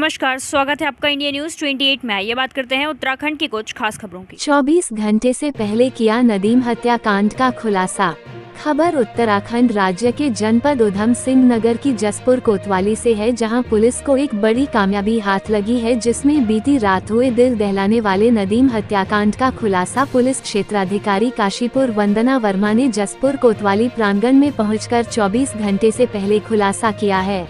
नमस्कार, स्वागत है आपका इंडिया न्यूज 28 में। ये बात करते हैं उत्तराखंड की कुछ खास खबरों की। 24 घंटे से पहले किया नदीम हत्याकांड का खुलासा। खबर उत्तराखंड राज्य के जनपद उधम सिंह नगर की जसपुर कोतवाली से है, जहां पुलिस को एक बड़ी कामयाबी हाथ लगी है, जिसमें बीती रात हुए दिल दहलाने वाले नदीम हत्याकांड का खुलासा पुलिस क्षेत्राधिकारी काशीपुर वंदना वर्मा ने जसपुर कोतवाली प्रांगण में पहुंचकर 24 घंटे से पहले खुलासा किया है।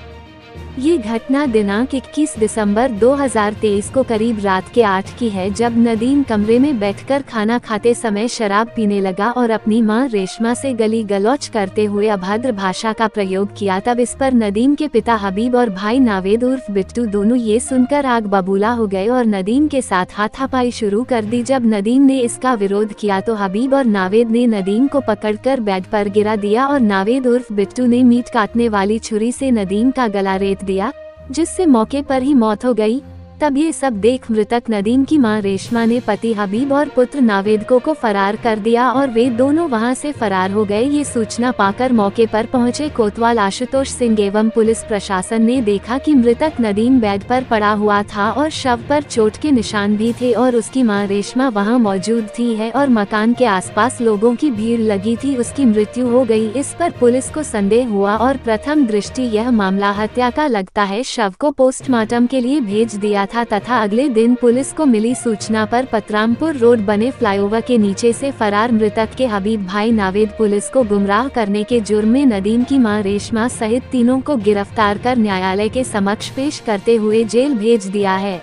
ये घटना दिनांक 21 दिसंबर 2023 को करीब रात के 8 की है, जब नदीम कमरे में बैठकर खाना खाते समय शराब पीने लगा और अपनी मां रेशमा से गली गलौच करते हुए अभद्र भाषा का प्रयोग किया। तब इस पर नदीम के पिता हबीब और भाई नावेद उर्फ बिट्टू दोनों ये सुनकर आग बबूला हो गए और नदीम के साथ हाथापाई शुरू कर दी। जब नदीम ने इसका विरोध किया तो हबीब और नावेद ने नदीम को पकड़कर बेड पर गिरा दिया और नावेद उर्फ बिट्टू ने मीट काटने वाली छुरी से नदीम का गला रेत दिया, जिससे मौके पर ही मौत हो गई। तब ये सब देख मृतक नदीम की मां रेशमा ने पति हबीब और पुत्र नावेद को फरार कर दिया और वे दोनों वहां से फरार हो गए। ये सूचना पाकर मौके पर पहुंचे कोतवाल आशुतोष सिंह एवं पुलिस प्रशासन ने देखा कि मृतक नदीम बेड पर पड़ा हुआ था और शव पर चोट के निशान भी थे और उसकी मां रेशमा वहां मौजूद थी है और मकान के आसपास लोगों की भीड़ लगी थी। उसकी मृत्यु हो गई। इस पर पुलिस को संदेह हुआ और प्रथम दृष्टि यह मामला हत्या का लगता है। शव को पोस्टमार्टम के लिए भेज दिया था तथा अगले दिन पुलिस को मिली सूचना पर पतरामपुर रोड बने फ्लाईओवर के नीचे से फरार मृतक के हबीब भाई नावेद पुलिस को गुमराह करने के जुर्म में नदीम की मां रेशमा सहित तीनों को गिरफ्तार कर न्यायालय के समक्ष पेश करते हुए जेल भेज दिया है।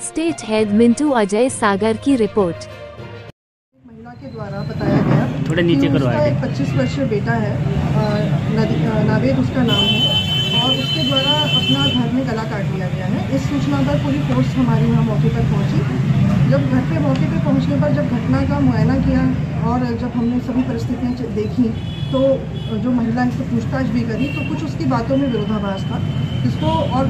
स्टेट हेड मिंटू अजय सागर की रिपोर्ट। महिला के द्वारा बताया गया थोड़े नीचे कि उसका एक 25 वर्षीय बेटा है, नावेद उसका नाम है, और उसके द्वारा अपना घर में गला काट लिया गया है। इस सूचना पर पूरी फोर्स हमारी यहाँ मौके पर पहुँची। जब मौके पर पहुँचने पर जब घटना का मुआयना किया और जब हमने सभी परिस्थितियाँ देखी तो जो महिला इससे पूछताछ भी करी तो कुछ उसकी बातों में विरोधाभास था, जिसको और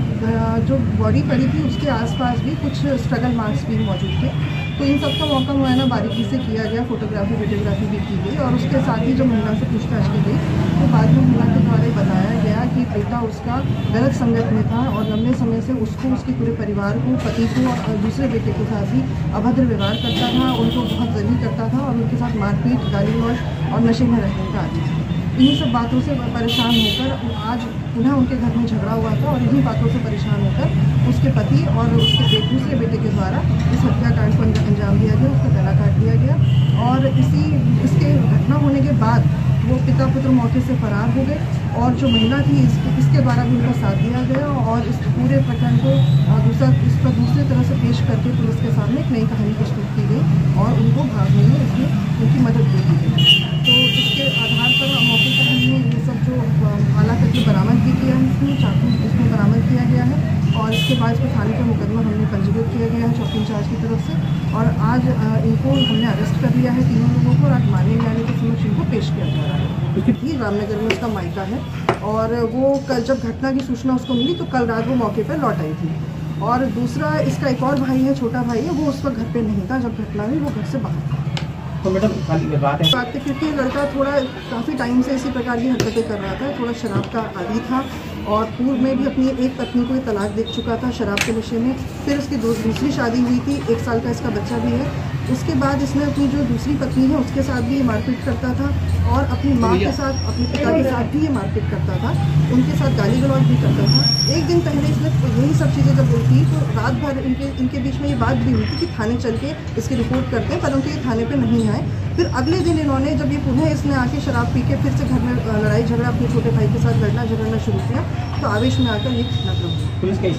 जो बॉडी पड़ी थी उसके आसपास भी कुछ स्ट्रगल मार्क्स भी मौजूद थे। तो इन सब का मौका मुआयना बारीकी से किया गया, फोटोग्राफी वीडियोग्राफी भी की गई और उसके साथ ही जो महिला से पूछताछ की गई तो बाद में महिला के द्वारा बताया गया कि बेटा उसका गलत संगत में था और लंबे समय से उसको, उसके पूरे परिवार को, पति को और दूसरे बेटे के साथ भी अभद्र व्यवहार करता था, उनको बहुत जलील करता था और उनके साथ मारपीट, गाली गलौज और नशे में रहने का आदि था। इन्हीं सब बातों से परेशान होकर आज पुनः उनके घर में झगड़ा हुआ था और इन्हीं बातों से परेशान होकर उसके पति और उसके दूसरे बेटे के द्वारा इस हत्याकांड को अंजाम दिया गया, उसका गला काट दिया गया। और इसके घटना होने के बाद वो पिता पुत्र मौके से फरार हो गए और जो महिला थी इसके द्वारा भी उनका साथ दिया गया और इस पूरे प्रकरण को दूसरी तरह से पेश करके पुलिस के सामने एक नई कहानी प्रस्तुत की गई और उनको भागने में उनकी मदद दी गई। तो इसके आधार पर मौके पर हमने ये सब जो हालांकि बरामद भी किया है, इसमें चाकू इसमें बरामद किया गया है और इसके बाद इसमें थाने का मुकदमा हमने पंजीकृत किया गया है चौकी इंचार्ज की तरफ से और आज इनको हमने अरेस्ट कर लिया है, तीनों लोगों को, और आज माननीय न्यायालय के समक्ष इनको पेश किया जा रहा है। ही रामनगर में उसका मायका है और वो कल जब घटना की सूचना उसको मिली तो कल रात वो मौके पर लौट आई थी। और दूसरा इसका एक और भाई है, छोटा भाई है, वो उस वक्त घर पे नहीं था जब घटना हुई, वो घर से बाहर था। तो मैडम बात है क्योंकि लड़का थोड़ा काफ़ी टाइम से इसी प्रकार की हरकतें कर रहा था, थोड़ा शराब का आदी था और पूर्व में भी अपनी एक पत्नी को तलाक दे चुका था शराब के नशे में। फिर उसकी दूसरी शादी हुई थी, 1 साल का इसका बच्चा भी है। उसके बाद इसने अपनी जो दूसरी पत्नी है उसके साथ भी ये मारपीट करता था और अपनी माँ के साथ, अपने पिता के साथ भी ये मारपीट करता था, उनके साथ गाली गलौज भी करता था। एक दिन पहले इसने यही सब चीज़ें जब हुई थी तो रात भर इनके बीच में ये बात भी हुई थी कि थाने चल के इसकी रिपोर्ट करते हैं, परंतु ये थाने पर नहीं आए। फिर अगले दिन इन्होंने जब ये पुनः इसने आके शराब पी के फिर से घर में लड़ाई झगड़ा अपने छोटे भाई के साथ लड़ना झगड़ना शुरू किया तो आवेश में आकर ये घटनाक्रम हुआ।